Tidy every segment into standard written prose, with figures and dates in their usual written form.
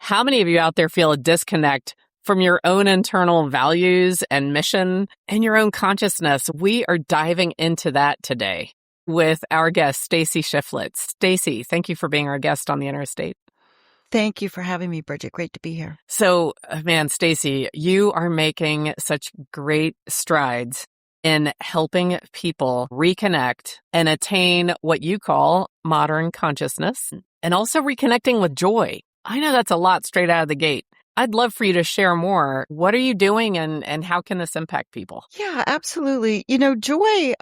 How many of you out there feel a disconnect from your own internal values and mission and your own consciousness? We are diving into that today with our guest, Stacie Shifflett. Stacie, thank you for being our guest on the Interstate. Thank you for having me, Bridget. Great to be here. So, man, Stacie, you are making such great strides in helping people reconnect and attain what you call modern consciousness, and also reconnecting with joy. I know that's a lot straight out of the gate. I'd love for you to share more. What are you doing and how can this impact people? Yeah, absolutely. Joy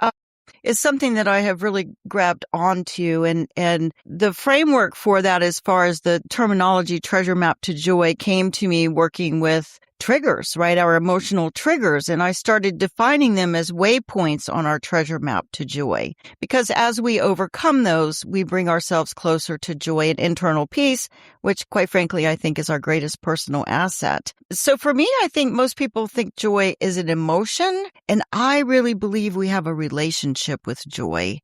is something that I have really grabbed onto, and the framework for that, as far as the terminology treasure map to joy, came to me working with triggers, right? Our emotional triggers. And I started defining them as waypoints on our treasure map to joy. Because as we overcome those, we bring ourselves closer to joy and internal peace, which quite frankly, I think is our greatest personal asset. So for me, I think most people think joy is an emotion. And I really believe we have a relationship with joy.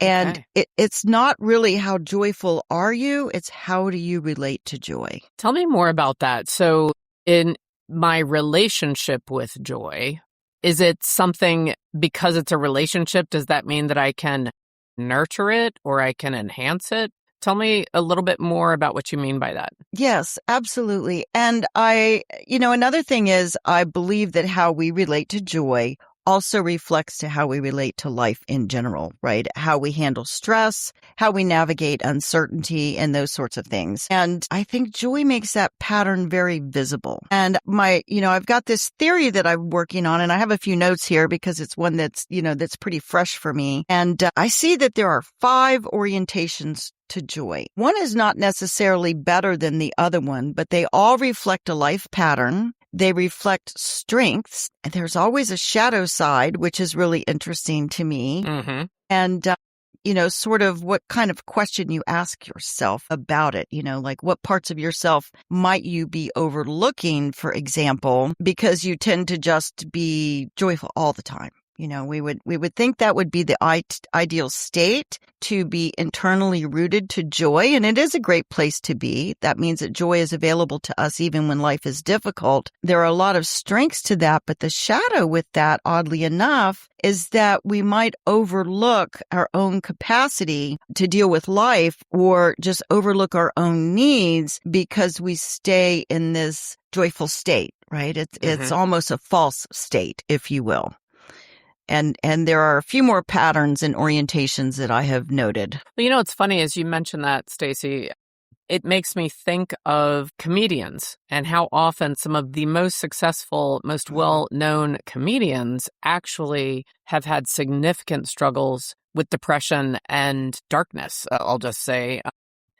And it's not really how joyful are you, it's how do you relate to joy. Tell me more about that. So in my relationship with joy, is it something, because it's a relationship, does that mean that I can nurture it or I can enhance it? Tell me a little bit more about what you mean by that. Yes, absolutely. And another thing is I believe that how we relate to joy also reflects to how we relate to life in general, right? How we handle stress, how we navigate uncertainty, and those sorts of things. And I think joy makes that pattern very visible. And I've got this theory that I'm working on, and I have a few notes here because it's one that's pretty fresh for me. And I see that there are 5 orientations to joy. One is not necessarily better than the other one, but they all reflect a life pattern. They reflect strengths. And there's always a shadow side, which is really interesting to me. Mm-hmm. And, sort of what kind of question you ask yourself about it, like what parts of yourself might you be overlooking, for example, because you tend to just be joyful all the time. We would think that would be the ideal state, to be internally rooted to joy. And it is a great place to be. That means that joy is available to us even when life is difficult. There are a lot of strengths to that. But the shadow with that, oddly enough, is that we might overlook our own capacity to deal with life, or just overlook our own needs because we stay in this joyful state, right? It's almost a false state, if you will. And there are a few more patterns and orientations that I have noted. Well, it's funny as you mentioned that, Stacie. It makes me think of comedians and how often some of the most successful, most well-known comedians actually have had significant struggles with depression and darkness, I'll just say.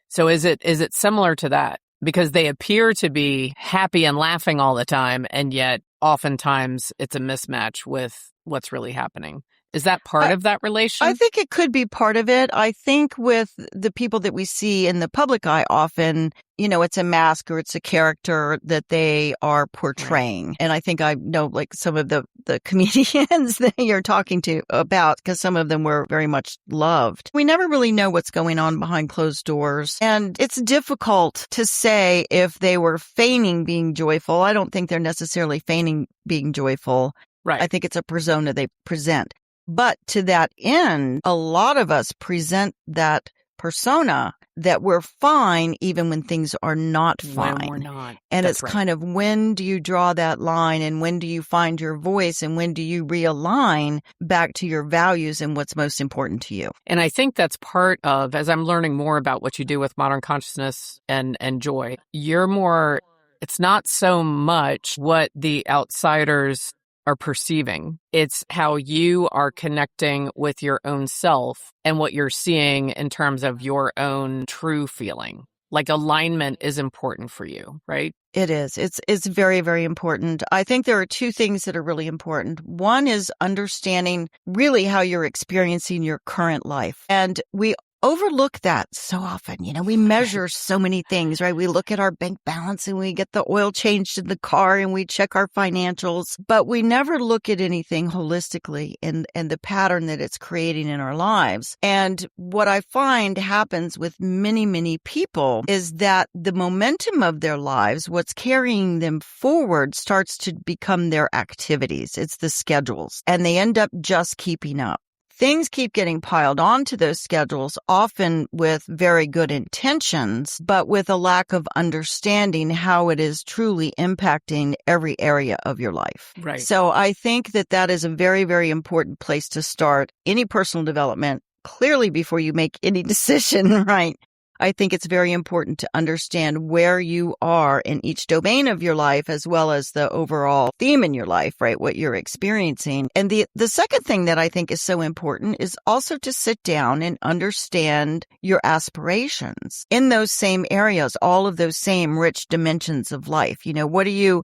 So is it similar to that? Because they appear to be happy and laughing all the time, and yet oftentimes it's a mismatch with what's really happening. Is that part of that relation? I think it could be part of it. I think with the people that we see in the public eye, often, it's a mask or it's a character that they are portraying. Right. And I think I know like some of the comedians that you're talking to about, because some of them were very much loved. We never really know what's going on behind closed doors. And it's difficult to say if they were feigning being joyful. I don't think they're necessarily feigning being joyful. Right. I think it's a persona they present. But to that end, a lot of us present that persona that we're fine even when things are not fine. When we're not. And That's it's right. kind of, when do you draw that line, and when do you find your voice, and when do you realign back to your values and what's most important to you? And I think that's part of, as I'm learning more about what you do with modern consciousness and joy, it's not so much what the outsiders are perceiving. It's how you are connecting with your own self and what you're seeing in terms of your own true feeling. Like alignment is important for you, right? It is. It's very, very important. I think there are 2 things that are really important. One is understanding really how you're experiencing your current life. And we overlook that so often. We measure so many things, right? We look at our bank balance and we get the oil changed in the car and we check our financials, but we never look at anything holistically and the pattern that it's creating in our lives. And what I find happens with many, many people is that the momentum of their lives, what's carrying them forward, starts to become their activities. It's the schedules, and they end up just keeping up. Things keep getting piled onto those schedules, often with very good intentions, but with a lack of understanding how it is truly impacting every area of your life. Right. So I think that is a very, very important place to start any personal development, clearly before you make any decision, right? I think it's very important to understand where you are in each domain of your life, as well as the overall theme in your life, right? What you're experiencing. And the second thing that I think is so important is also to sit down and understand your aspirations in those same areas, all of those same rich dimensions of life. What do you,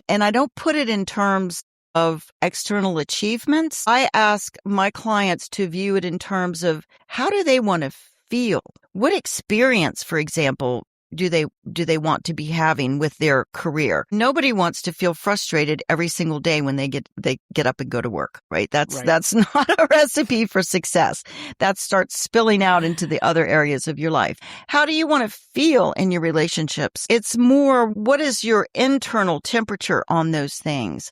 and I don't put it in terms of external achievements. I ask my clients to view it in terms of how do they want to feel? What experience, for example, do they want to be having with their career? Nobody wants to feel frustrated every single day when they get up and go to work, right? That's not a recipe for success. That starts spilling out into the other areas of your life. How do you want to feel in your relationships? It's more, what is your internal temperature on those things?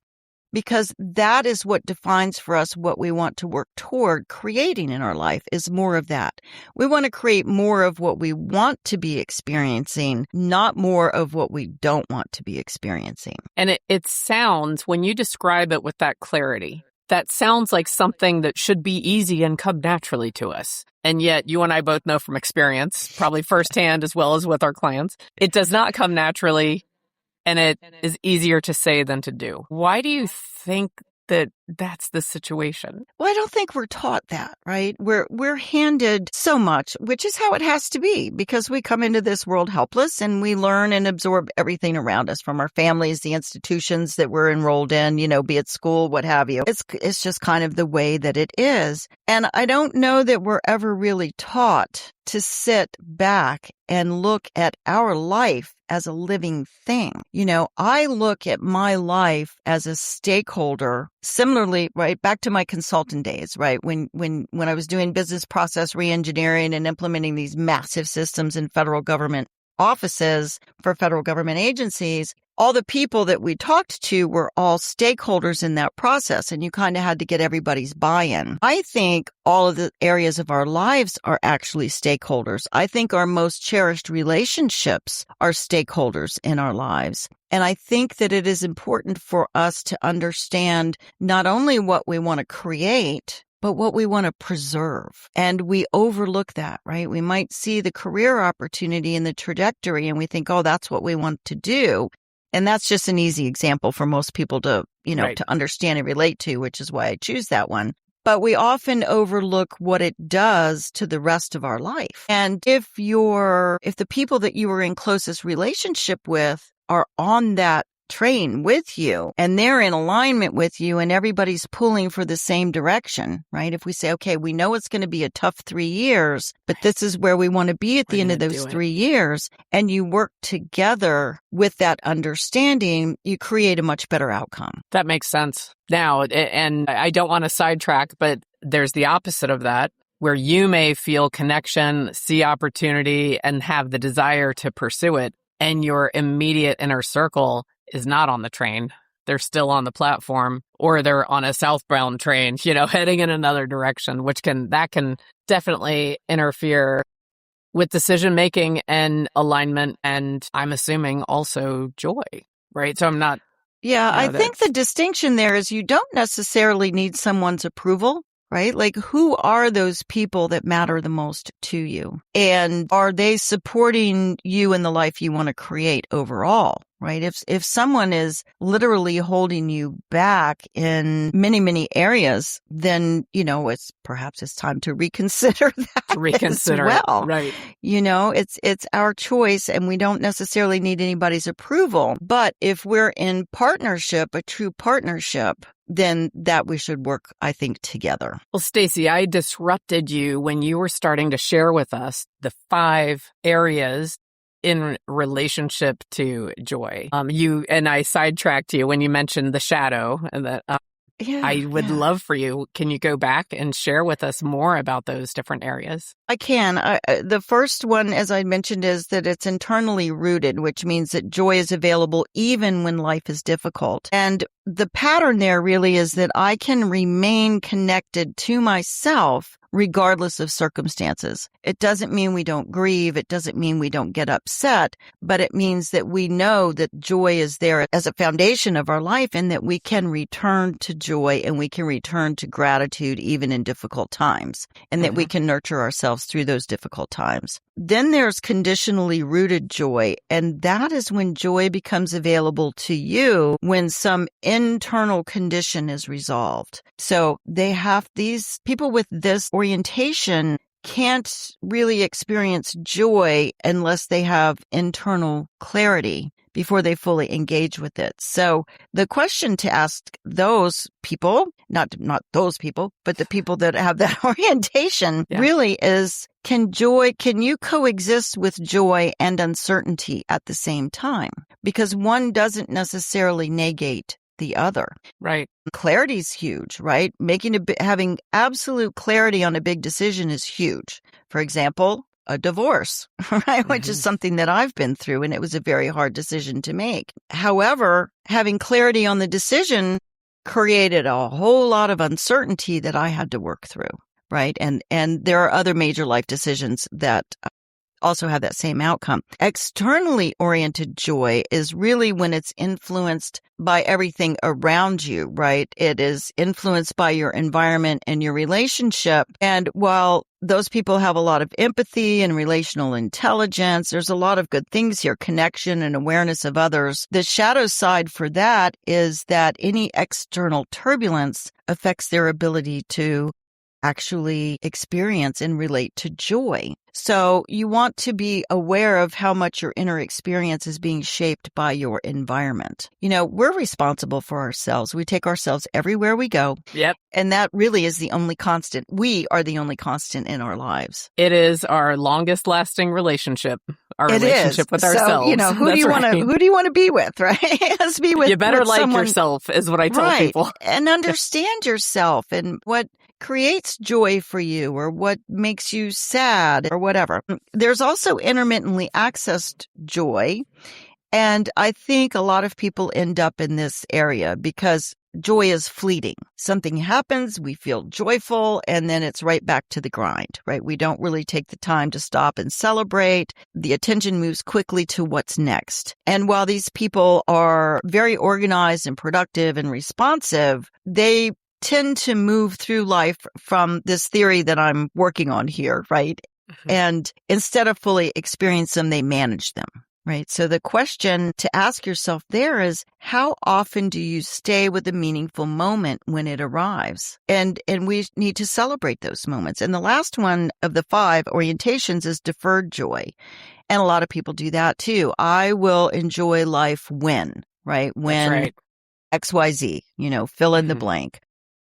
Because that is what defines for us what we want to work toward creating in our life, is more of that. We want to create more of what we want to be experiencing, not more of what we don't want to be experiencing. And it sounds, when you describe it with that clarity, that sounds like something that should be easy and come naturally to us. And yet you and I both know from experience, probably firsthand as well as with our clients, it does not come naturally. And it is easier to say than to do. Why do you think that that's the situation? Well, I don't think we're taught that, right? We're handed so much, which is how it has to be, because we come into this world helpless and we learn and absorb everything around us from our families, the institutions that we're enrolled in, be it school, what have you. It's just kind of the way that it is. And I don't know that we're ever really taught to sit back and look at our life as a living thing. I look at my life as a stakeholder. Similarly, right, back to my consultant days, right? When I was doing business process reengineering and implementing these massive systems in federal government offices for federal government agencies, all the people that we talked to were all stakeholders in that process, and you kind of had to get everybody's buy-in. I think all of the areas of our lives are actually stakeholders. I think our most cherished relationships are stakeholders in our lives. And I think that it is important for us to understand not only what we want to create, but what we want to preserve. And we overlook that, right? We might see the career opportunity and the trajectory and we think, oh, that's what we want to do. And that's just an easy example for most people to, Right. to understand and relate to, which is why I choose that one. But we often overlook what it does to the rest of our life. And if the people that you are in closest relationship with are on that train with you and they're in alignment with you and everybody's pulling for the same direction, right? If we say, okay, we know it's going to be a tough 3 years, but this is where we want to be at the end of those 3 years, and you work together with that understanding, you create a much better outcome. That makes sense. Now, and I don't want to sidetrack, but there's the opposite of that, where you may feel connection, see opportunity, and have the desire to pursue it, and your immediate inner circle is not on the train. They're still on the platform, or they're on a southbound train, heading in another direction, that can definitely interfere with decision making and alignment, and I'm assuming also joy, right? So I'm not. Yeah, I think the distinction there is you don't necessarily need someone's approval, right? Like, who are those people that matter the most to you? And are they supporting you in the life you want to create overall? right? If someone is literally holding you back in many, many areas, then, it's time to reconsider that as well. Right. It's our choice, and we don't necessarily need anybody's approval. But if we're in partnership, a true partnership, then that we should work, I think, together. Well, Stacie, I disrupted you when you were starting to share with us the 5 areas in relationship to joy. I sidetracked you when you mentioned the shadow, and that I would love for you. Can you go back and share with us more about those different areas? I can. The first one, as I mentioned, is that it's internally rooted, which means that joy is available even when life is difficult. And the pattern there really is that I can remain connected to myself regardless of circumstances. It doesn't mean we don't grieve. It doesn't mean we don't get upset, but it means that we know that joy is there as a foundation of our life, and that we can return to joy and we can return to gratitude even in difficult times, and that we can nurture ourselves through those difficult times. Then there's conditionally rooted joy, and that is when joy becomes available to you when some internal condition is resolved. So these people with this orientation can't really experience joy unless they have internal clarity before they fully engage with it. So the question to ask those people, not those people, but the people that have that orientation really is, can you coexist with joy and uncertainty at the same time? Because one doesn't necessarily negate the other. Right. Clarity is huge, right? Having absolute clarity on a big decision is huge. For example, a divorce, right? Which is something that I've been through, and it was a very hard decision to make. However, having clarity on the decision created a whole lot of uncertainty that I had to work through, right? And there are other major life decisions that also have that same outcome. Externally oriented joy is really when it's influenced by everything around you, right? It is influenced by your environment and your relationship. And while those people have a lot of empathy and relational intelligence, there's a lot of good things here, connection and awareness of others. The shadow side for that is that any external turbulence affects their ability to actually experience and relate to joy. So you want to be aware of how much your inner experience is being shaped by your environment. We're responsible for ourselves. We take ourselves everywhere we go. Yep. And that really is the only constant. We are the only constant in our lives. It is our longest lasting relationship. Our relationship with ourselves. So, who do you want to be with, right? Let's be with. You better with like someone, yourself, is what I tell people. And understand yourself and what creates joy for you, or what makes you sad, or whatever. There's also intermittently accessed joy. And I think a lot of people end up in this area because joy is fleeting. Something happens, we feel joyful, and then it's right back to the grind, right? We don't really take the time to stop and celebrate. The attention moves quickly to what's next. And while these people are very organized and productive and responsive, they tend to move through life from this theory that I'm working on here, right? And instead of fully experience them, they manage them, right? So the question to ask yourself there is, how often do you stay with a meaningful moment when it arrives? And we need to celebrate those moments. And the last one of the 5 orientations is deferred joy. And a lot of people do that too. I will enjoy life when, right? When XYZ, fill in the blank.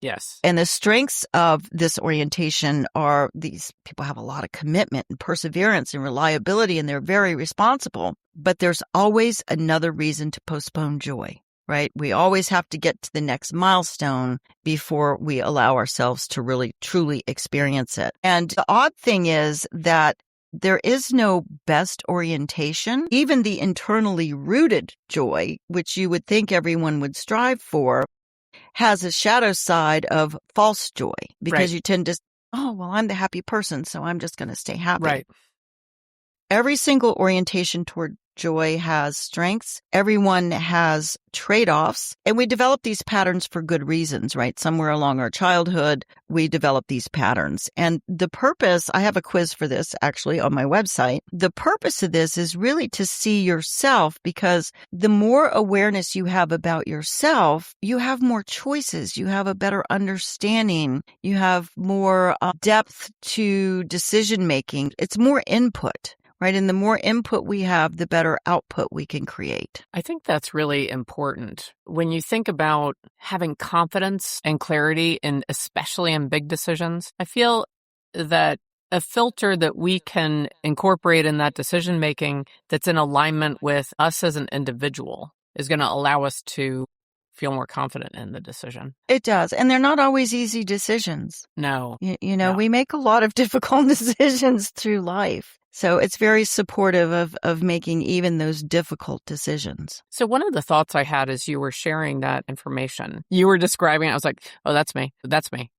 Yes. And the strengths of this orientation are these people have a lot of commitment and perseverance and reliability, and they're very responsible. But there's always another reason to postpone joy, right? We always have to get to the next milestone before we allow ourselves to really, truly experience it. And the odd thing is that there is no best orientation. Even the internally rooted joy, which you would think everyone would strive for, has a shadow side of false joy, because you tend to, I'm the happy person, so I'm just going to stay happy. Right. Every single orientation toward Joy has strengths. Everyone has trade-offs. And we develop these patterns for good reasons, right? Somewhere along our childhood, we develop these patterns. And the purpose, I have a quiz for this actually on my website. The purpose of this is really to see yourself, because the more awareness you have about yourself, you have more choices. You have a better understanding. You have more depth to decision making. It's more input. Right. And the more input we have, the better output we can create. I think that's really important. When you think about having confidence and clarity, and especially in big decisions, I feel that a filter that we can incorporate in that decision making that's in alignment with us as an individual is going to allow us to feel more confident in the decision. It does. And they're not always easy decisions. No. No. We make a lot of difficult decisions through life. So it's very supportive of making even those difficult decisions. So one of the thoughts I had as you were sharing that information, you were describing it, I was like, oh, that's me. That's me.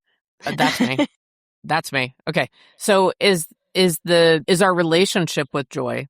That's me. That's me. Okay. So is our relationship with joy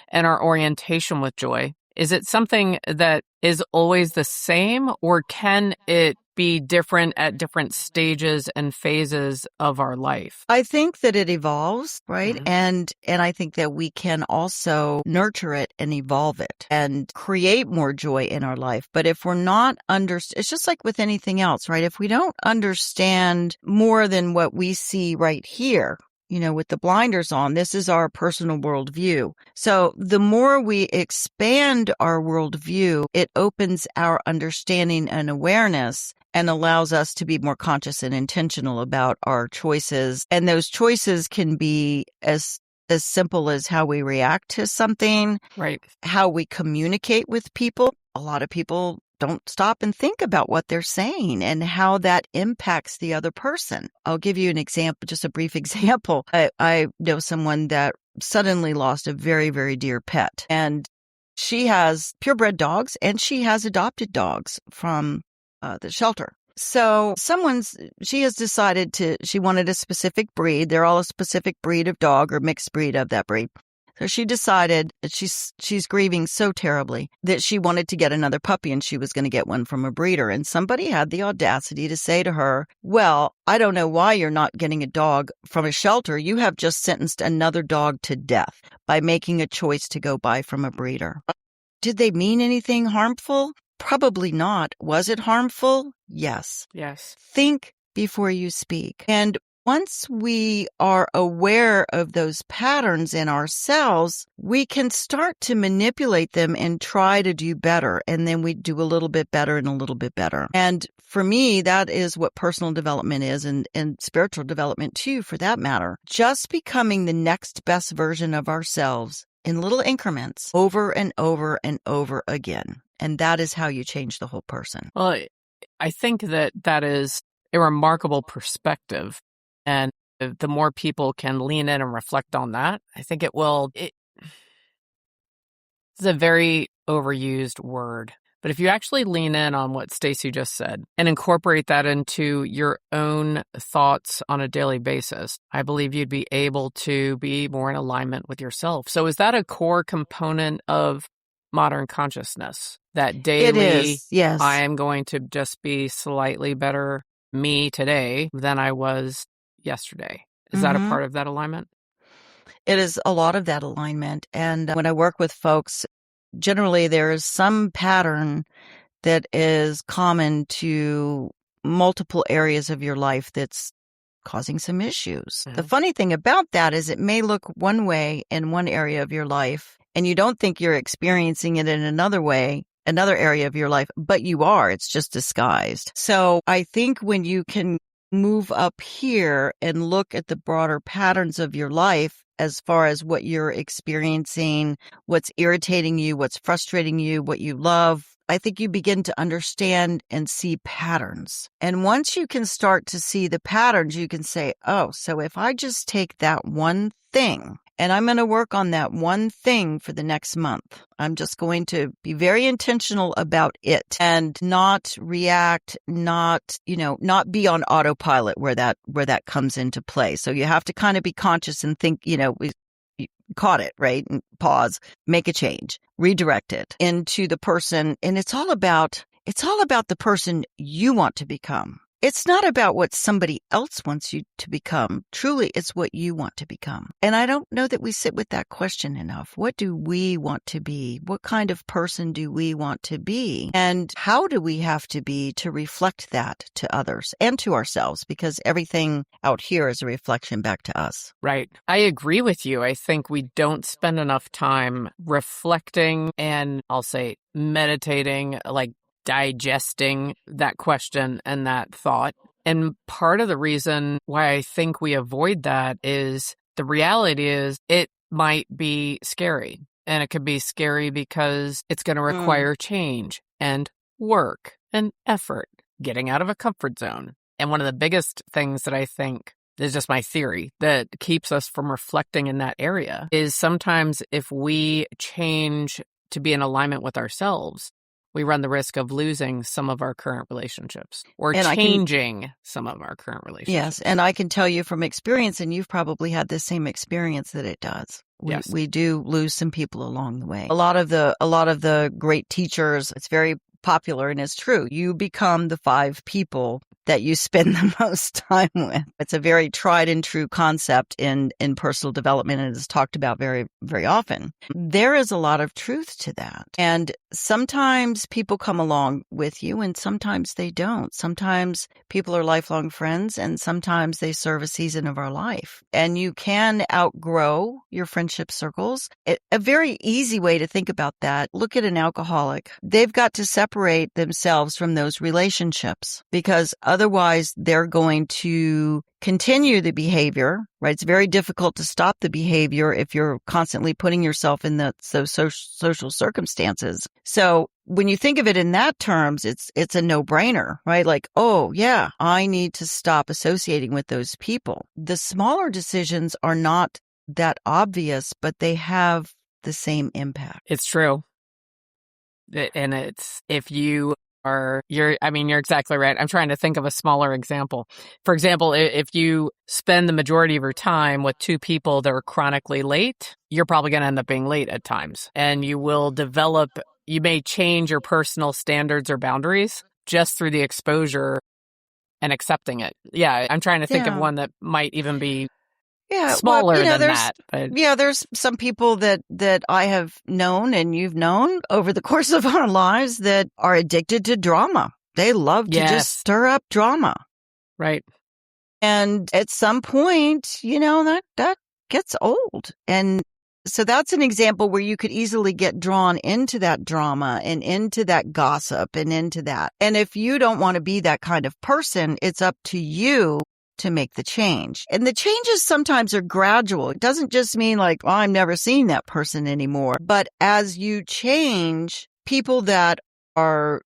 and our orientation with joy, is it something that is always the same, or can it be different at different stages and phases of our life? I think that it evolves, right? Mm-hmm. And I think that we can also nurture it and evolve it and create more joy in our life. But if we're not it's just like with anything else, right? If we don't understand more than what we see right here, with the blinders on, this is our personal worldview. So the more we expand our worldview, it opens our understanding and awareness and allows us to be more conscious and intentional about our choices. And those choices can be as simple as how we react to something, right? How we communicate with people. A lot of people don't stop and think about what they're saying and how that impacts the other person. I'll give you an example, just a brief example. I know someone that suddenly lost a very, very dear pet, and she has purebred dogs and she has adopted dogs from the shelter. So she has decided she wanted a specific breed. They're all a specific breed of dog or mixed breed of that breed. So she decided that she's grieving so terribly that she wanted to get another puppy, and she was going to get one from a breeder. And somebody had the audacity to say to her, well, I don't know why you're not getting a dog from a shelter. You have just sentenced another dog to death by making a choice to go buy from a breeder. Did they mean anything harmful? Probably not. Was it harmful? Yes. Yes. Think before you speak. And once we are aware of those patterns in ourselves, we can start to manipulate them and try to do better. And then we do a little bit better and a little bit better. And for me, that is what personal development is, and spiritual development too, for that matter. Just becoming the next best version of ourselves in little increments over and over and over again. And that is how you change the whole person. Well, I think that is a remarkable perspective. And the more people can lean in and reflect on that, I think it will. It's a very overused word. But if you actually lean in on what Stacie just said and incorporate that into your own thoughts on a daily basis, I believe you'd be able to be more in alignment with yourself. So is that a core component of modern consciousness? That daily, it is, yes. I am going to just be slightly better me today than I was yesterday. Is that a part of that alignment? It is a lot of that alignment. And when I work with folks, generally there is some pattern that is common to multiple areas of your life that's causing some issues. The funny thing about that is it may look one way in one area of your life, and you don't think you're experiencing it in another area of your life, but you are. It's just disguised. So I think when you can move up here and look at the broader patterns of your life as far as what you're experiencing, what's irritating you, what's frustrating you, what you love, I think you begin to understand and see patterns. And once you can start to see the patterns, you can say, oh, so if I just take that one thing and I'm going to work on that one thing for the next month, I'm just going to be very intentional about it and not react, not be on autopilot where that comes into play. So you have to kind of be conscious and think, caught it, right? And pause, make a change, redirect it into the person. And it's all about the person you want to become. It's not about what somebody else wants you to become. Truly, it's what you want to become. And I don't know that we sit with that question enough. What do we want to be? What kind of person do we want to be? And how do we have to be to reflect that to others and to ourselves? Because everything out here is a reflection back to us. Right. I agree with you. I think we don't spend enough time reflecting and I'll say meditating, like digesting that question and that thought. And part of the reason why I think we avoid that is the reality is it might be scary. And it could be scary because it's going to require change and work and effort, getting out of a comfort zone. And one of the biggest things that I think is just my theory that keeps us from reflecting in that area is sometimes if we change to be in alignment with ourselves, we run the risk of losing some of our current relationships or changing some of our current relationships. Yes. And I can tell you from experience, and you've probably had the same experience, that it does. We do lose some people along the way. A lot of the great teachers, it's very popular and it's true. You become the 5 people that you spend the most time with. It's a very tried and true concept in personal development, and it is talked about very, very often. There is a lot of truth to that. And sometimes people come along with you and sometimes they don't. Sometimes people are lifelong friends and sometimes they serve a season of our life. And you can outgrow your friendship circles. A very easy way to think about that, look at an alcoholic. They've got to separate themselves from those relationships because otherwise they're going to continue the behavior, right? It's very difficult to stop the behavior if you're constantly putting yourself in those social circumstances. So when you think of it in that terms, it's a no-brainer, right? Like, oh yeah, I need to stop associating with those people. The smaller decisions are not that obvious, but they have the same impact. It's true. And it's, if you're exactly right. I'm trying to think of a smaller example. For example, if you spend the majority of your time with 2 people that are chronically late, you're probably going to end up being late at times. And you may change your personal standards or boundaries just through the exposure and accepting it. Yeah, I'm trying to think of one that might even be smaller than that. But there's some people that I have known and you've known over the course of our lives that are addicted to drama. They love to just stir up drama. Right. And at some point, that gets old. And so that's an example where you could easily get drawn into that drama and into that gossip and into that. And if you don't want to be that kind of person, it's up to you to make the change. And the changes sometimes are gradual. It doesn't just mean like, oh, I'm never seeing that person anymore. But as you change, people that are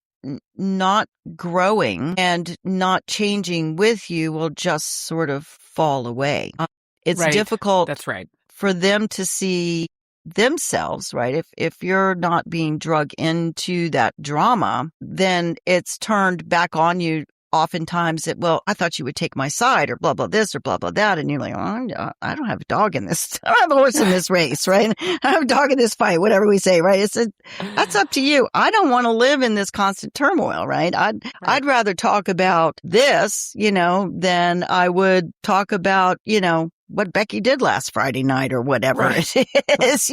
not growing and not changing with you will just sort of fall away. It's difficult That's right. for them to see themselves, right? If you're not being drug into that drama, then it's turned back on you. Oftentimes I thought you would take my side or blah, blah, this or blah, blah, that. And you're like, oh, I don't have a dog in this. I don't have a horse in this race, right? I don't have a dog in this fight, whatever we say, right? That's up to you. I don't want to live in this constant turmoil, right? I'd rather talk about this, than I would talk about, what Becky did last Friday night or whatever it is,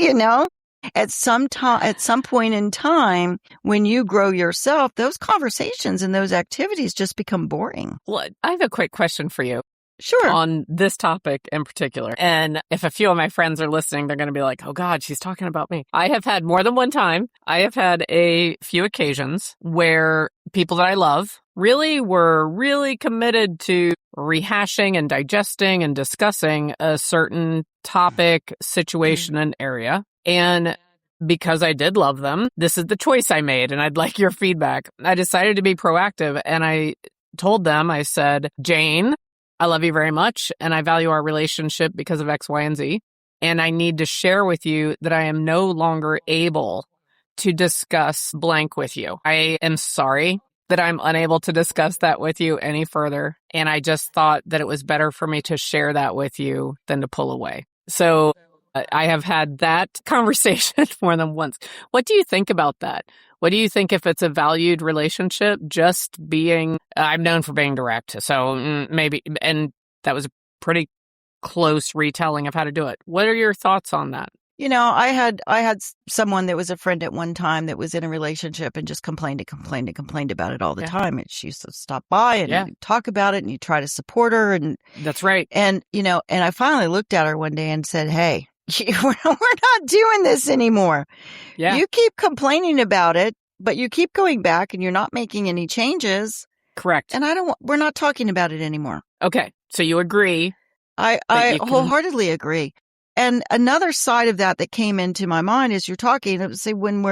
At some point in time, when you grow yourself, those conversations and those activities just become boring. Well, I have a quick question for you. Sure. On this topic in particular. And if a few of my friends are listening, they're going to be like, oh God, she's talking about me. I have had more than one time. I have had a few occasions where people that I love were really committed to rehashing and digesting and discussing a certain topic, situation, and area. And because I did love them, this is the choice I made, and I'd like your feedback. I decided to be proactive, and I told them, I said, Jane, I love you very much, and I value our relationship because of X, Y, and Z. And I need to share with you that I am no longer able to discuss blank with you. I am sorry that I'm unable to discuss that with you any further. And I just thought that it was better for me to share that with you than to pull away. So I have had that conversation more than once. What do you think about that? What do you think if it's a valued relationship, just being, I'm known for being direct, so maybe, and that was a pretty close retelling of how to do it. What are your thoughts on that? I had someone that was a friend at one time that was in a relationship and just complained about it all the time. And she used to stop by and talk about it, and you try to support her. And that's right. And, and I finally looked at her one day and said, hey, we're not doing this anymore. Yeah. You keep complaining about it, but you keep going back and you're not making any changes. Correct. And we're not talking about it anymore. Okay. So you agree. I wholeheartedly agree. And another side of that came into my mind as you're talking, say when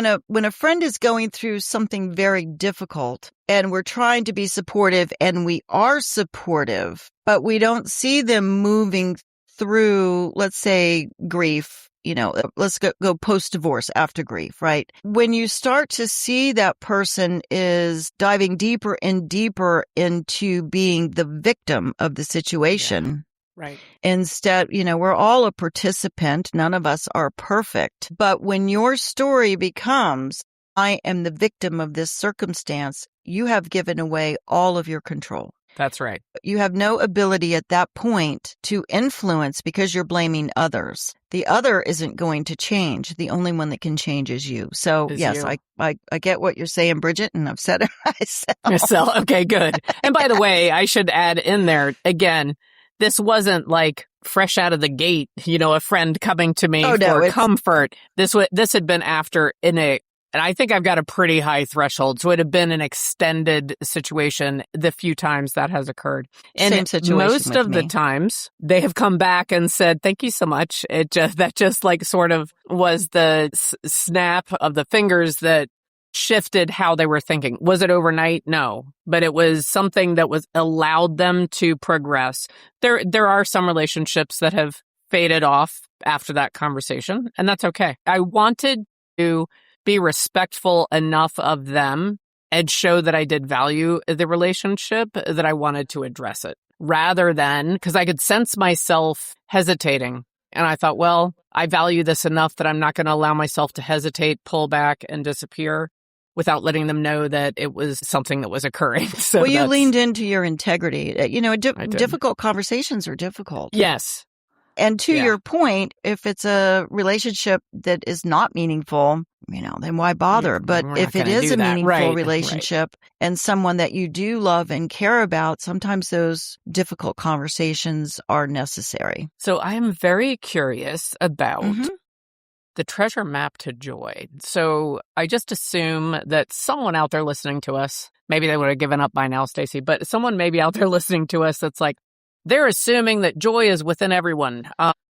a friend is going through something very difficult and we're trying to be supportive and we are supportive, but we don't see them moving through, let's say, grief, let's go post-divorce after grief, right? When you start to see that person is diving deeper and deeper into being the victim of the situation. Yeah. Right. Instead, we're all a participant. None of us are perfect. But when your story becomes, I am the victim of this circumstance, you have given away all of your control. That's right. You have no ability at that point to influence because you're blaming others. The other isn't going to change. The only one that can change is you. So, yes, I get what you're saying, Bridget, and I've said it myself. Okay, good. And by the way, I should add in there, again, this wasn't like fresh out of the gate, a friend coming to me for comfort. This had been after and I think I've got a pretty high threshold. So it had been an extended situation the few times that has occurred. And same situation most of the times they have come back and said, thank you so much. That just like sort of was the snap of the fingers that shifted how they were thinking. Was it overnight? No, but it was something that was allowed them to progress. There are some relationships that have faded off after that conversation, and that's okay. I wanted to be respectful enough of them and show that I did value the relationship that I wanted to address it, rather than, because I could sense myself hesitating. And I thought, well, I value this enough that I'm not going to allow myself to hesitate, pull back, and disappear without letting them know that it was something that was occurring. So you leaned into your integrity. Difficult conversations are difficult. Yes. And to your point, if it's a relationship that is not meaningful, then why bother? But if it is a meaningful relationship and someone that you do love and care about, sometimes those difficult conversations are necessary. So I am very curious about the treasure map to joy. So I just assume that someone out there listening to us, maybe they would have given up by now, Stacie, but someone maybe out there listening to us that's like, they're assuming that joy is within everyone.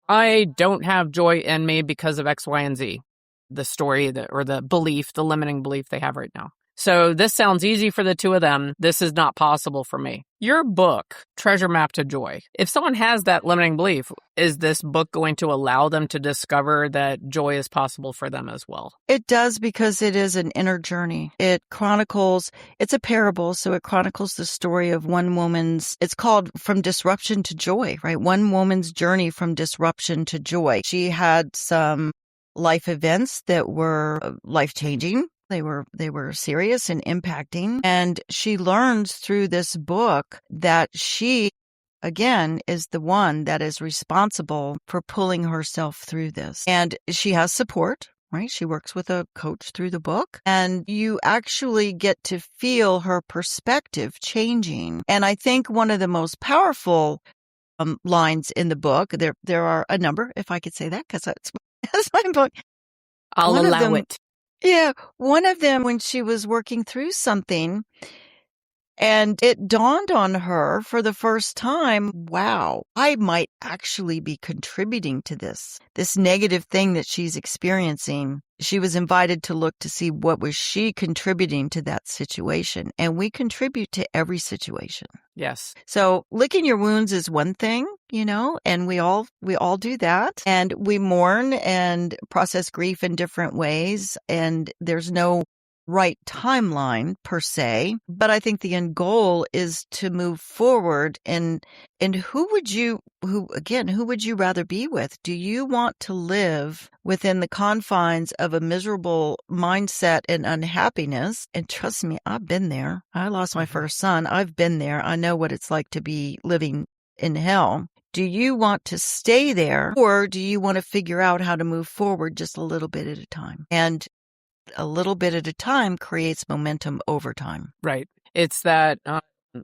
I don't have joy in me because of X, Y, and Z, the story or the belief, the limiting belief they have right now. So this sounds easy for the two of them. This is not possible for me. Your book, Treasure Map to Joy, if someone has that limiting belief, is this book going to allow them to discover that joy is possible for them as well? It does, because it is an inner journey. It's a parable, so it chronicles the story of one woman's, it's called From Disruption to Joy, right? One woman's journey from disruption to joy. She had some life events that were life-changing. They were serious and impacting. And she learns through this book that she, again, is the one that is responsible for pulling herself through this. And she has support, right? She works with a coach through the book, and you actually get to feel her perspective changing. And I think one of the most powerful lines in the book, there are a number, if I could say that, because that's my book. I'll allow it. Yeah, one of them, when she was working through something, and it dawned on her for the first time, wow, I might actually be contributing to this negative thing that she's experiencing. She was invited to look to see what was she contributing to that situation. And we contribute to every situation. Yes. So licking your wounds is one thing, and we all do that. And we mourn and process grief in different ways. And there's no right timeline per se, but I think the end goal is to move forward. And who would you rather be with? Do you want to live within the confines of a miserable mindset and unhappiness? And trust me, I've been there. I lost my first son. I've been there. I know what it's like to be living in hell. Do you want to stay there, or do you want to figure out how to move forward just a little bit at a time? And a little bit at a time creates momentum over time. Right. It's that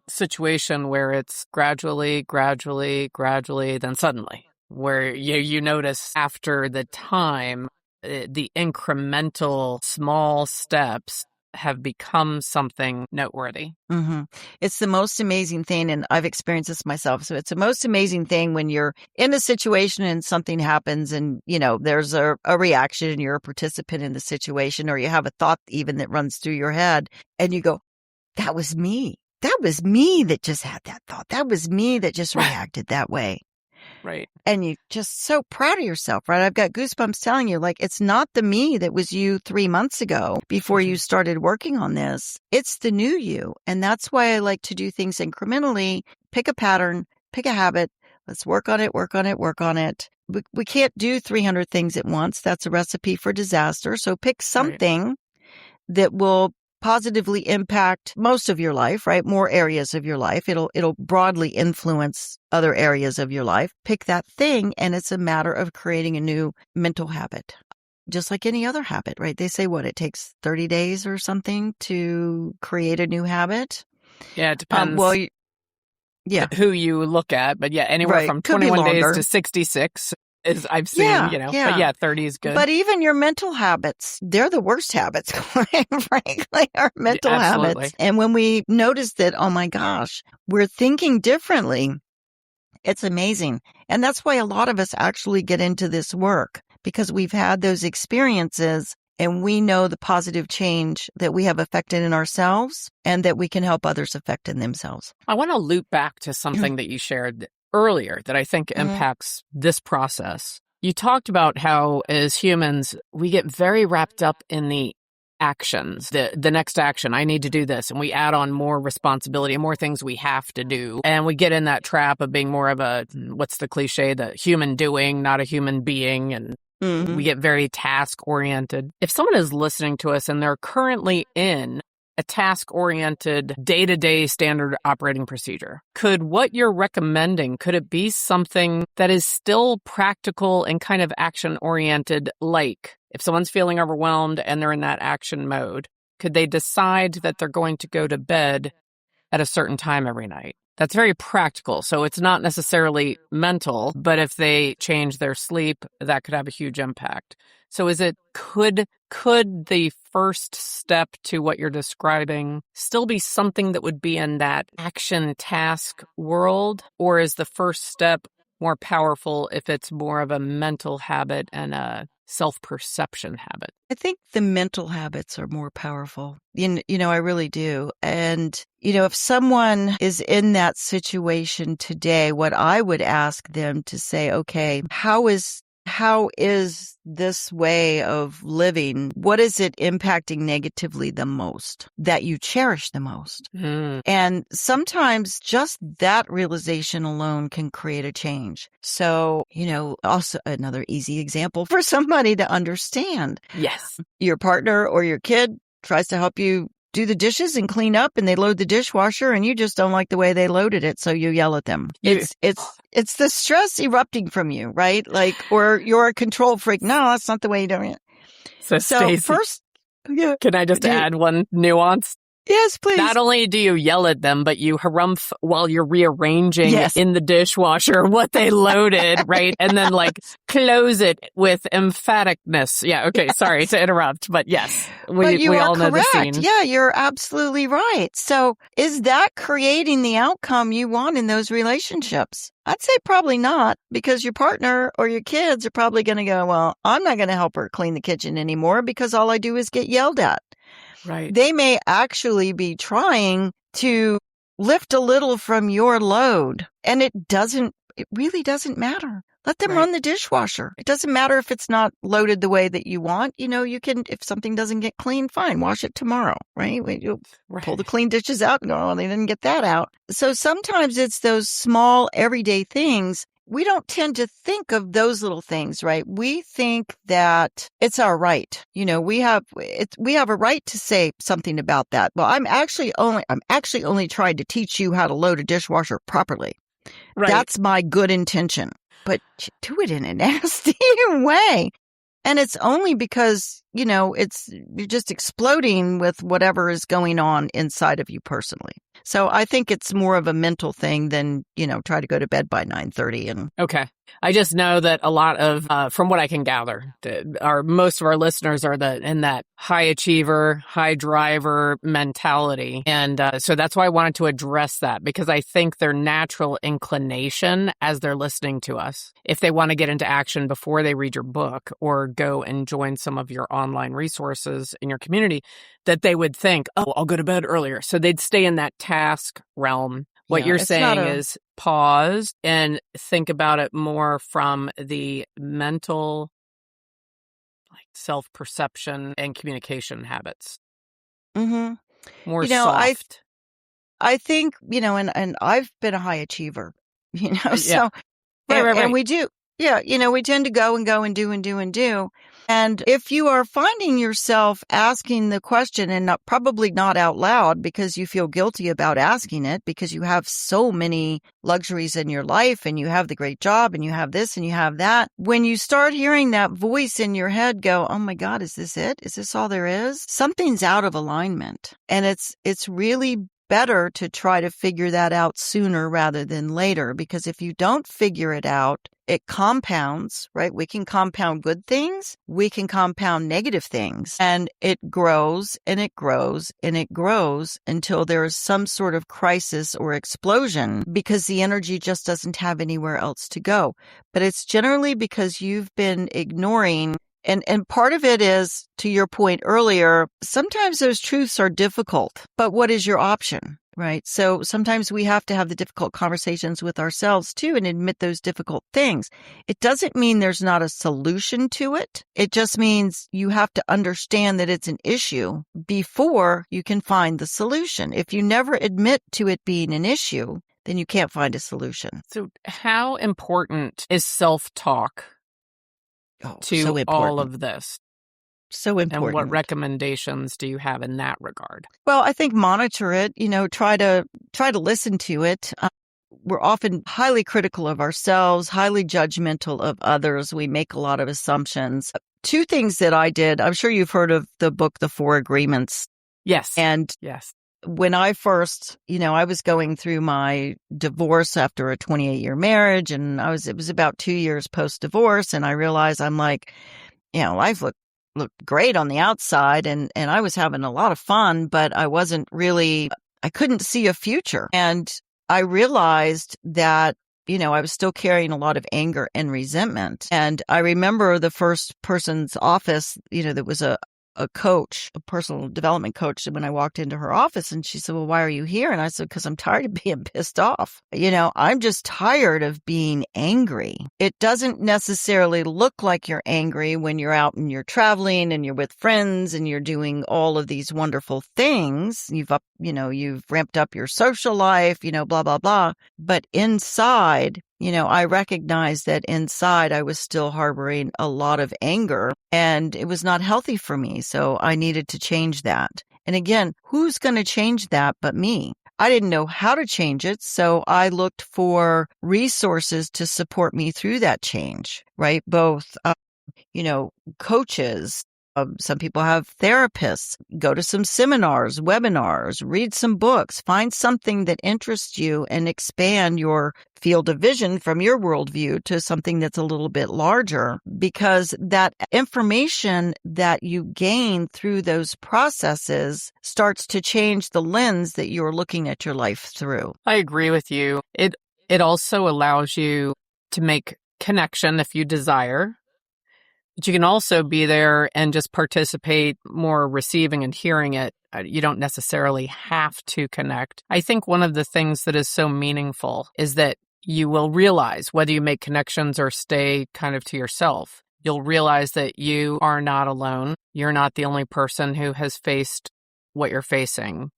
situation where it's gradually, then suddenly, where you notice after the time, the incremental small steps have become something noteworthy. Mm-hmm. It's the most amazing thing, and I've experienced this myself. So it's the most amazing thing when you're in a situation and something happens and, there's a reaction and you're a participant in the situation, or you have a thought even that runs through your head and you go, that was me. That was me that just had that thought. That was me that just reacted that way. Right. And you're just so proud of yourself, right? I've got goosebumps telling you, like, it's not the me that was you 3 months ago before you started working on this. It's the new you. And that's why I like to do things incrementally. Pick a pattern, pick a habit. Let's work on it. We can't do 300 things at once. That's a recipe for disaster. So pick something that will positively impact most of your life, right? More areas of your life. It'll broadly influence other areas of your life. Pick that thing, and it's a matter of creating a new mental habit. Just like any other habit, right? They say it takes 30 days or something to create a new habit. Yeah, it depends. Who you look at, but anywhere from 21 days to 66 is I've seen, but 30 is good. But even your mental habits, they're the worst habits, quite frankly, our mental habits. And when we notice that, oh my gosh, we're thinking differently, it's amazing. And that's why a lot of us actually get into this work, because we've had those experiences and we know the positive change that we have affected in ourselves and that we can help others affect in themselves. I want to loop back to something that you shared earlier that I think impacts this process. You talked about how as humans, we get very wrapped up in the actions, the next action. I need to do this. And we add on more responsibility and more things we have to do. And we get in that trap of being more of a, what's the cliche, the human doing, not a human being. And we get very task oriented. If someone is listening to us and they're currently in a task-oriented, day-to-day standard operating procedure, could what you're recommending, could it be something that is still practical and kind of action-oriented, like if someone's feeling overwhelmed and they're in that action mode, could they decide that they're going to go to bed at a certain time every night? That's very practical. So it's not necessarily mental, but if they change their sleep, that could have a huge impact. So could the first step to what you're describing still be something that would be in that action task world? Or is the first step more powerful if it's more of a mental habit and a self-perception habit? I think the mental habits are more powerful. I really do. And, if someone is in that situation today, what I would ask them to say, okay, how is this way of living, what is it impacting negatively the most, that you cherish the most? And sometimes just that realization alone can create a change. So, also another easy example for somebody to understand. Yes. Your partner or your kid tries to help you do the dishes and clean up, and they load the dishwasher and you just don't like the way they loaded it. So you yell at them. It's the stress erupting from you, right? Or you're a control freak. No, that's not the way you do it. So Stacie, first, can I just add one nuance? Yes, please. Not only do you yell at them, but you harumph while you're rearranging in the dishwasher what they loaded, right? And then close it with emphaticness. Yeah, okay, sorry to interrupt, but yes, we all know the scene. Yeah, you're absolutely right. So is that creating the outcome you want in those relationships? I'd say probably not, because your partner or your kids are probably going to go, well, I'm not going to help her clean the kitchen anymore because all I do is get yelled at. Right. They may actually be trying to lift a little from your load, and it doesn't it really doesn't matter. Let them Right. run the dishwasher. It doesn't matter if it's not loaded the way that you want. You can, if something doesn't get clean, fine, wash it tomorrow, right? You'll pull the clean dishes out and go, oh, they didn't get that out. So sometimes it's those small everyday things. We don't tend to think of those little things, right? We think that it's our right. We have a right to say something about that. Well, I'm actually only trying to teach you how to load a dishwasher properly. Right. That's my good intention. But you do it in a nasty way. And it's only because, you're just exploding with whatever is going on inside of you personally. So I think it's more of a mental thing than, try to go to bed by 9:30 and. Okay. I just know that a lot of, from what I can gather, most of our listeners are in that high achiever, high driver mentality. And so that's why I wanted to address that, because I think their natural inclination as they're listening to us, if they want to get into action before they read your book or go and join some of your online resources in your community, that they would think, oh, I'll go to bed earlier. So they'd stay in that task realm. What you're saying is pause and think about it more from the mental, self-perception and communication habits. Mm-hmm. More soft. I think, and I've been a high achiever, so. Right. And we do. Yeah. We tend to go and go and do and do and do. And if you are finding yourself asking the question and probably not out loud because you feel guilty about asking it because you have so many luxuries in your life and you have the great job and you have this and you have that, when you start hearing that voice in your head go, oh my God, is this it? Is this all there is? Something's out of alignment. And it's really better to try to figure that out sooner rather than later, because if you don't figure it out, it compounds, right? We can compound good things. We can compound negative things, and it grows and it grows and it grows until there is some sort of crisis or explosion because the energy just doesn't have anywhere else to go. But it's generally because you've been ignoring. And part of it is, to your point earlier, sometimes those truths are difficult, but what is your option, right? So sometimes we have to have the difficult conversations with ourselves too and admit those difficult things. It doesn't mean there's not a solution to it. It just means you have to understand that it's an issue before you can find the solution. If you never admit to it being an issue, then you can't find a solution. So how important is self-talk to all of this? So important. And what recommendations do you have in that regard? Well, I think monitor it, try to listen to it. We're often highly critical of ourselves, highly judgmental of others. We make a lot of assumptions. Two things that I did, I'm sure you've heard of the book, The Four Agreements. Yes. And yes. When I first, I was going through my divorce after a 28-year marriage, and it was about 2 years post-divorce, and I realized I'm like, life looked great on the outside, and I was having a lot of fun, but I couldn't see a future. And I realized that, I was still carrying a lot of anger and resentment. And I remember the first person's office, that was a coach, a personal development coach, when I walked into her office, and she said, well, why are you here? And I said, because I'm tired of being pissed off. I'm just tired of being angry. It doesn't necessarily look like you're angry when you're out and you're traveling and you're with friends and you're doing all of these wonderful things. You've ramped up your social life, blah, blah, blah. But inside, I recognized that inside I was still harboring a lot of anger, and it was not healthy for me. So I needed to change that. And again, who's going to change that but me? I didn't know how to change it. So I looked for resources to support me through that change, right? Both, coaches. Some people have therapists. Go to some seminars, webinars, read some books, find something that interests you and expand your field of vision from your worldview to something that's a little bit larger, because that information that you gain through those processes starts to change the lens that you're looking at your life through. I agree with you. It also allows you to make connection if you desire. But you can also be there and just participate, more receiving and hearing it. You don't necessarily have to connect. I think one of the things that is so meaningful is that you will realize, whether you make connections or stay kind of to yourself, you'll realize that you are not alone. You're not the only person who has faced what you're facing.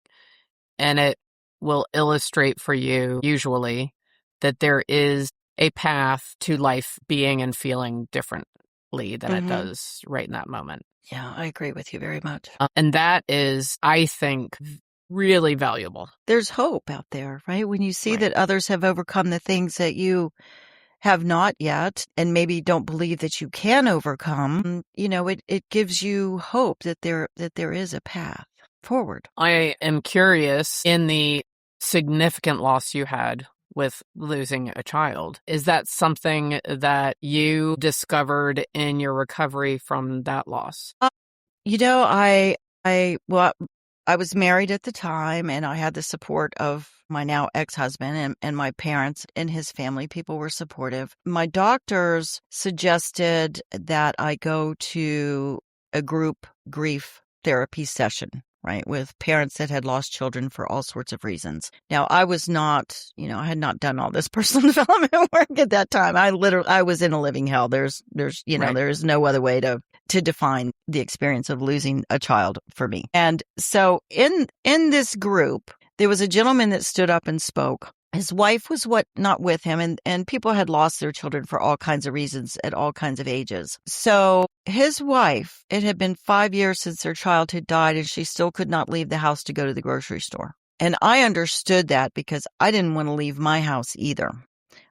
And it will illustrate for you, usually, that there is a path to life being and feeling differently than it does right in that moment. Yeah, I agree with you very much. And that is, I think, really valuable. There's hope out there, right? When you see that others have overcome the things that you have not yet and maybe don't believe that you can overcome, it gives you hope that there is a path forward. I am curious, in the significant loss you had with losing a child, is that something that you discovered in your recovery from that loss? I was married at the time, and I had the support of my now ex-husband and my parents and his family. People were supportive. My doctors suggested that I go to a group grief therapy session, right, with parents that had lost children for all sorts of reasons. Now, I was not, I had not done all this personal development work at that time. I was in a living hell. There's no other way to define the experience of losing a child for me. And so in this group, there was a gentleman that stood up and spoke. His wife was not with him, and people had lost their children for all kinds of reasons at all kinds of ages. So his wife, it had been 5 years since their child had died, and she still could not leave the house to go to the grocery store. And I understood that because I didn't want to leave my house either.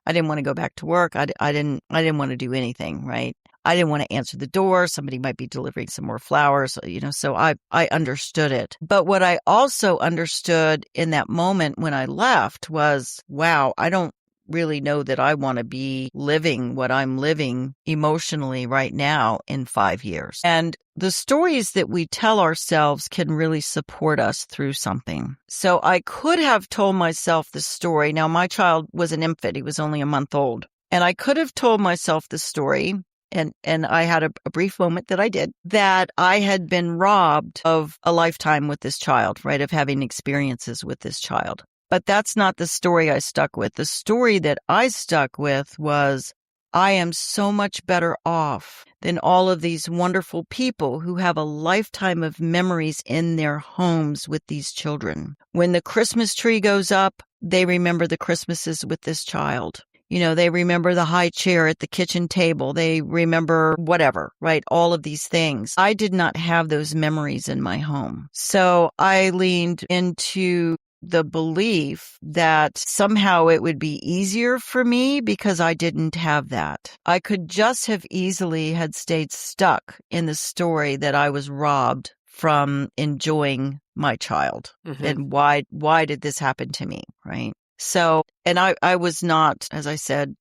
I didn't want to go back to work. I didn't want to do anything, right? I didn't want to answer the door. Somebody might be delivering some more flowers, so I understood it. But what I also understood in that moment when I left was, wow, I don't really know that I want to be living what I'm living emotionally right now in 5 years. And the stories that we tell ourselves can really support us through something. So I could have told myself the story. Now, my child was an infant. He was only a month old. And I could have told myself the story. And I had a brief moment that I did, that I had been robbed of a lifetime with this child, right, of having experiences with this child. But that's not the story I stuck with. The story that I stuck with was, I am so much better off than all of these wonderful people who have a lifetime of memories in their homes with these children. When the Christmas tree goes up, they remember the Christmases with this child. They remember the high chair at the kitchen table. They remember whatever, right? All of these things. I did not have those memories in my home. So I leaned into the belief that somehow it would be easier for me because I didn't have that. I could just have easily had stayed stuck in the story that I was robbed from enjoying my child. And why did this happen to me, right? So, and I was not, as I said,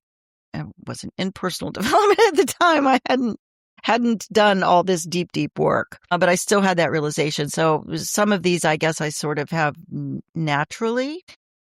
I wasn't in personal development at the time. I hadn't done all this deep work, but I still had that realization. So some of these, I guess I sort of have naturally.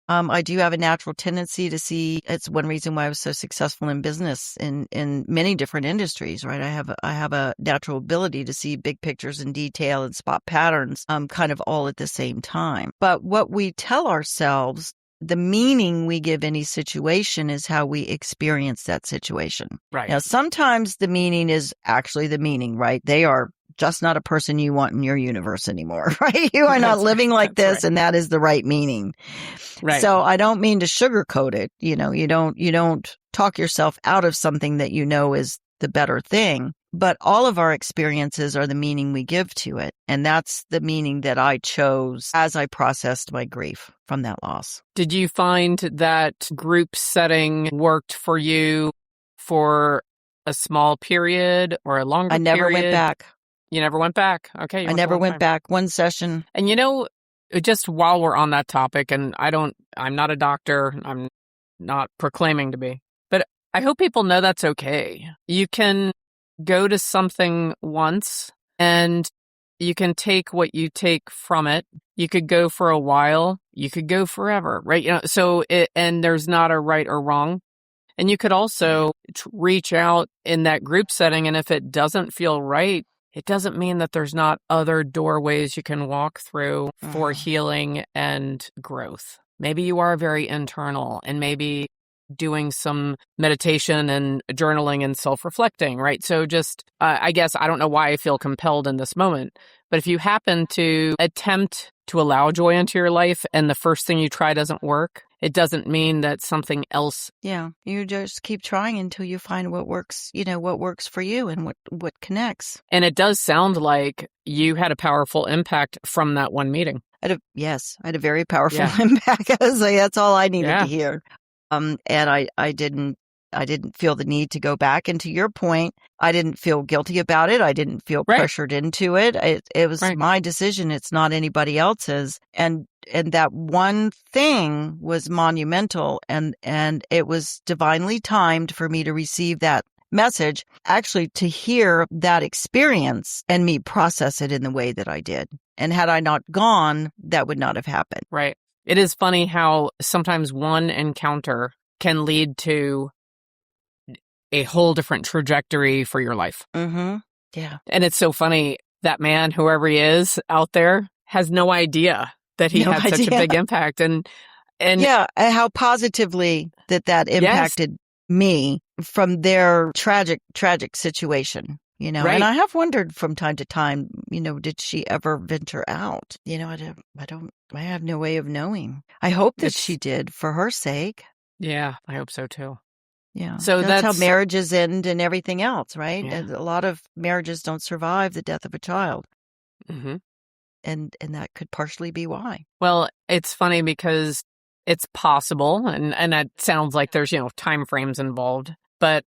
I do have a natural tendency to see. It's one reason why I was so successful in business in many different industries, right? I have a natural ability to see big pictures in detail and spot patterns, kind of all at the same time. But what we tell ourselves, the meaning we give any situation is how we experience that situation. Right. Now, sometimes the meaning is actually the meaning, right? They are just not a person you want in your universe anymore, right? You are not living like this, and that is the right meaning. Right. So I don't mean to sugarcoat it. You don't talk yourself out of something that is the better thing. But all of our experiences are the meaning we give to it. And that's the meaning that I chose as I processed my grief from that loss. Did you find that group setting worked for you for a small period or a longer period? I never went back. You never went back? Okay. I never went back. One session. And just while we're on that topic, and I'm not a doctor, I'm not proclaiming to be, but I hope people know that's okay. You can go to something once and you can take what you take from it. You could go for a while. You could go forever, right? And there's not a right or wrong. And you could also reach out in that group setting. And if it doesn't feel right, it doesn't mean that there's not other doorways you can walk through for healing and growth. Maybe you are very internal, and maybe doing some meditation and journaling and self-reflecting, right? So just, I guess, I don't know why I feel compelled in this moment, but if you happen to attempt to allow joy into your life and the first thing you try doesn't work, it doesn't mean that something else. Yeah. You just keep trying until you find what works, what works for you and what connects. And it does sound like you had a powerful impact from that one meeting. Yes, I had a very powerful impact. I was like, that's all I needed to hear. And I didn't feel the need to go back. And to your point, I didn't feel guilty about it. I didn't feel pressured into it. It was my decision. It's not anybody else's. And that one thing was monumental, and it was divinely timed for me to receive that message, actually to hear that experience and me process it in the way that I did. And had I not gone, that would not have happened. Right. It is funny how sometimes one encounter can lead to a whole different trajectory for your life. Mm-hmm. Yeah. And it's so funny, that man, whoever he is out there, has no idea that he had such a big impact. And how positively that impacted me from their tragic situation. And I have wondered from time to time, did she ever venture out? I have no way of knowing. I hope that she did, for her sake. Yeah, I hope so too. Yeah. So that's how marriages end and everything else, right? Yeah. A lot of marriages don't survive the death of a child. Mm-hmm. And that could partially be why. Well, it's funny because it's possible, and that sounds like there's, time frames involved. But,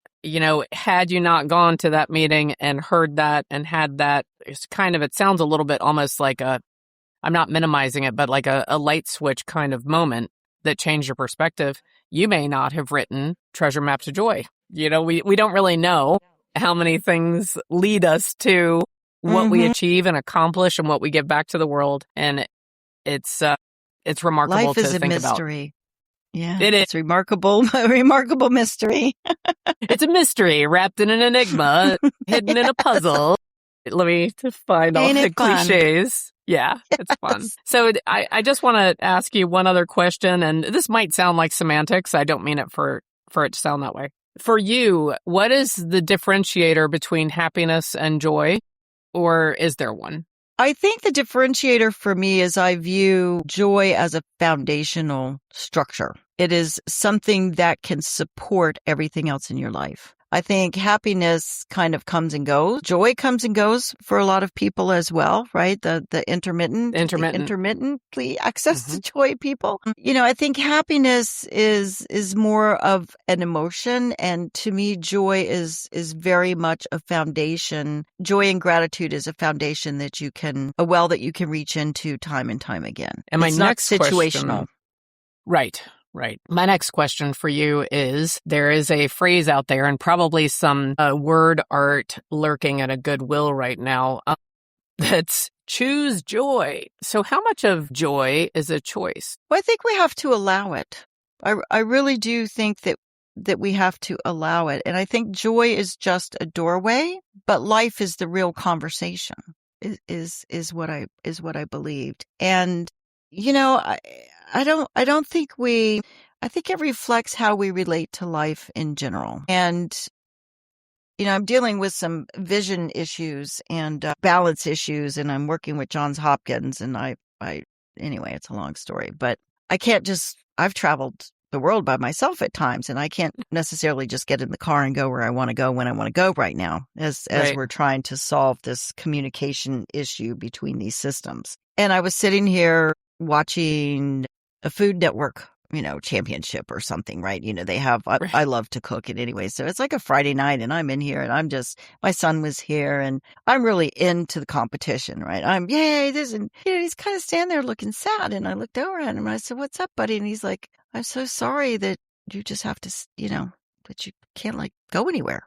had you not gone to that meeting and heard that and had that, it sounds a little bit almost like I'm not minimizing it, but like a light switch kind of moment that changed your perspective, you may not have written Treasure Map to Joy. We don't really know how many things lead us to what we achieve and accomplish and what we give back to the world. And it's remarkable Life to is a think mystery. about. Yeah, it is. It's remarkable, a remarkable mystery. It's a mystery wrapped in an enigma, hidden in a puzzle. Let me find all the cliches. Yeah, it's fun. So I just want to ask you one other question, and this might sound like semantics. I don't mean it for it to sound that way. For you, what is the differentiator between happiness and joy, or is there one? I think the differentiator for me is I view joy as a foundational structure. It is something that can support everything else in your life. I think happiness kind of comes and goes. Joy comes and goes for a lot of people as well, right? The intermittently access to joy people. I think happiness is more of an emotion, and to me, joy is very much a foundation. Joy and gratitude is a foundation that you can reach into time and time again. And it's not situational. Right. My next question for you is, there is a phrase out there and probably some word art lurking at a Goodwill right now that's choose joy. So how much of joy is a choice? Well, I think we have to allow it. I really do think that we have to allow it. And I think joy is just a doorway, but life is the real conversation is what I believed. And I think it reflects how we relate to life in general. And, I'm dealing with some vision issues and balance issues, and I'm working with Johns Hopkins, and anyway, it's a long story, but I've traveled the world by myself at times, and I can't necessarily just get in the car and go where I want to go when I want to go right now, as we're trying to solve this communication issue between these systems. And I was sitting here watching a Food Network, championship or something, right? They have, I love to cook it anyway. So it's like a Friday night, and I'm in here, and my son was here, and I'm really into the competition, right? He's kind of standing there looking sad. And I looked over at him and I said, "What's up, buddy?" And he's like, "I'm so sorry that you just have to, that you can't go anywhere."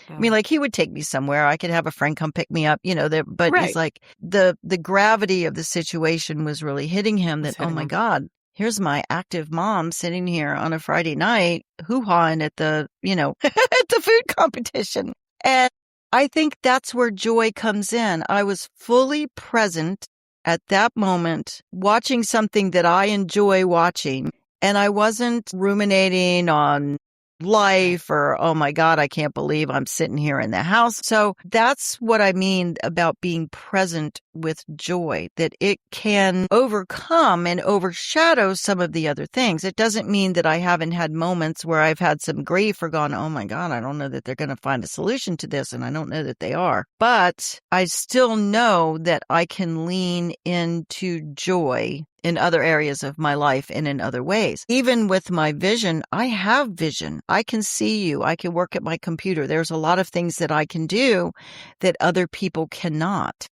I mean, he would take me somewhere. I could have a friend come pick me up, but he's like, the gravity of the situation was really hitting him that, oh my God, here's my active mom sitting here on a Friday night, hoo-hawing at the, at the food competition. And I think that's where joy comes in. I was fully present at that moment, watching something that I enjoy watching. And I wasn't ruminating on life or, oh my God, I can't believe I'm sitting here in the house. So that's what I mean about being present with joy, that it can overcome and overshadow some of the other things. It doesn't mean that I haven't had moments where I've had some grief or gone, oh my God, I don't know that they're going to find a solution to this. And I don't know that they are. But I still know that I can lean into joy in other areas of my life and in other ways. Even with my vision, I have vision. I can see you. I can work at my computer. There's a lot of things that I can do that other people cannot.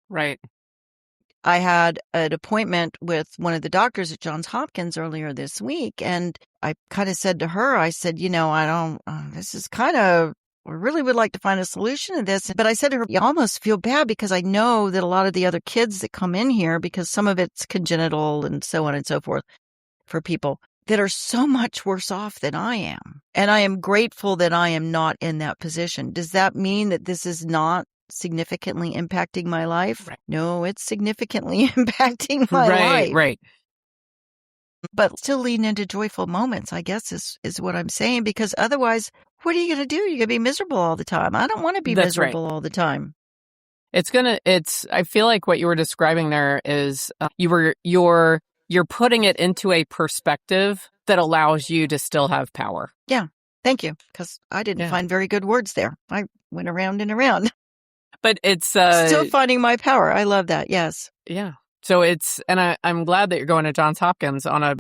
Right. I had an appointment with one of the doctors at Johns Hopkins earlier this week, and I kind of said to her, I said, this is kind of, I really would like to find a solution to this. But I said to her, you almost feel bad because I know that a lot of the other kids that come in here, because some of it's congenital and so on and so forth for people that are so much worse off than I am. And I am grateful that I am not in that position. Does that mean that this is not significantly impacting my life? Right. No, it's significantly impacting my life. Right. But still lean into joyful moments, I guess is what I'm saying, because otherwise, what are you going to do? You're going to be miserable all the time. I don't want to be miserable all the time. I feel like what you were describing there is you're putting it into a perspective that allows you to still have power. Yeah. Thank you. Because I didn't find very good words there. I went around and around. But it's still finding my power. I love that. Yes. Yeah. So I'm glad that you're going to Johns Hopkins. On a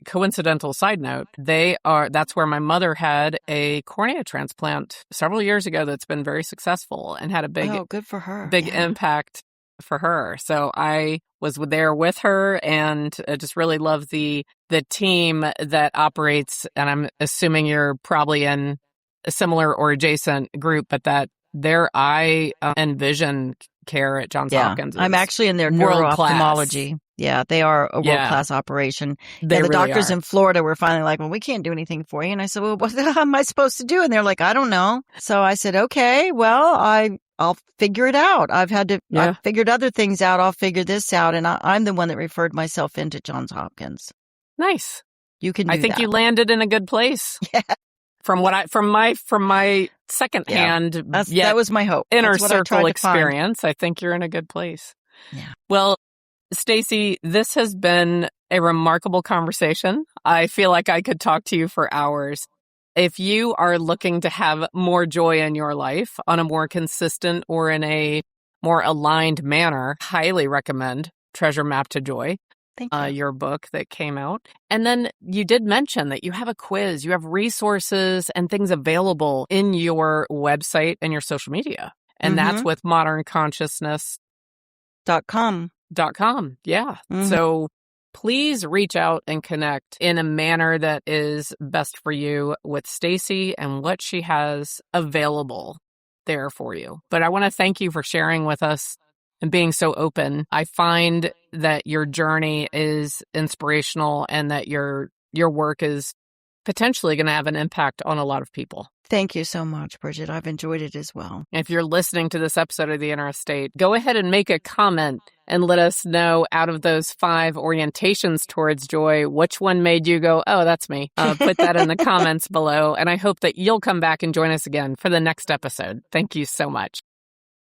coincidental side note, that's where my mother had a cornea transplant several years ago that's been very successful and had a good for her. Big impact for her. So I was there with her, and I just really love the team that operates, and I'm assuming you're probably in a similar or adjacent group, but that their eye and vision care at Johns Hopkins. I'm actually in their neuro-ophthalmology. Yeah, they are a world-class operation. The really doctors in Florida were finally like, well, we can't do anything for you. And I said, well, what am I supposed to do? And they're like, I don't know. So I said, okay, well, I'll figure it out. I've figured other things out. I'll figure this out. And I'm the one that referred myself into Johns Hopkins. Nice. You can do I think that. You landed in a good place. Yeah. From my secondhand, that was my hope. Inner circle experience. I think you're in a good place. Yeah. Well, Stacie, this has been a remarkable conversation. I feel like I could talk to you for hours. If you are looking to have more joy in your life on a more consistent or in a more aligned manner, highly recommend Treasure Map to Joy. Thank you. Your book that came out. And then you did mention that you have a quiz, you have resources and things available in your website and your social media. And that's with modernconsciousness.com. Yeah. Mm-hmm. So please reach out and connect in a manner that is best for you with Stacie and what she has available there for you. But I want to thank you for sharing with us and being so open. I find that your journey is inspirational and that your work is potentially going to have an impact on a lot of people. Thank you so much, Bridget. I've enjoyed it as well. If you're listening to this episode of The Inner Estate, go ahead and make a comment and let us know, out of those 5 orientations towards joy, which one made you go, oh, that's me. Put that in the comments below. And I hope that you'll come back and join us again for the next episode. Thank you so much.